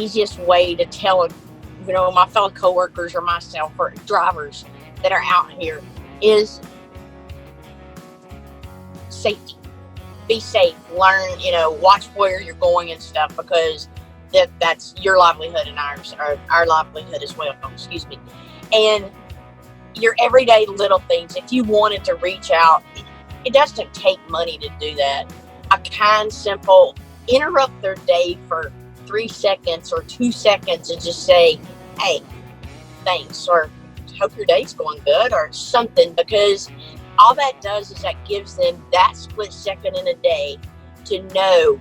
easiest way to tell, my fellow coworkers or myself or drivers that are out here is safety. Be safe. Learn, watch where you're going and stuff, because that's your livelihood and ours, or our livelihood as well. Excuse me. And your everyday little things. If you wanted to reach out, it doesn't take money to do that. A kind, simple, interrupt their day for 3 seconds or 2 seconds and just say, hey, thanks, or hope your day's going good, or something, because all that does is that gives them that split second in a day to know,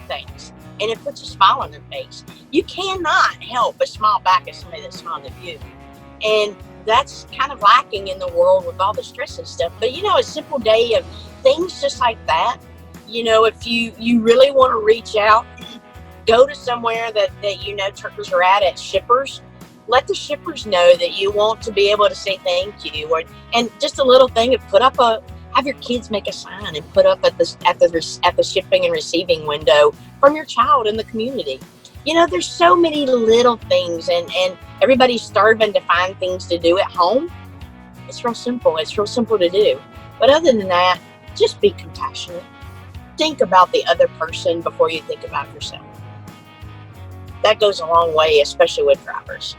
thanks. And it puts a smile on their face. You cannot help but smile back at somebody that smiled at you. And that's kind of lacking in the world with all the stress and stuff. But, a simple day of things just like that, if you really want to reach out, go to somewhere that truckers are at shippers. Let the shippers know that you want to be able to say thank you, and just a little thing of have your kids make a sign and put up at the shipping and receiving window from your child in the community. There's so many little things, and everybody's starving to find things to do at home. It's real simple. It's real simple to do. But other than that, just be compassionate. Think about the other person before you think about yourself. That goes a long way, especially with drivers.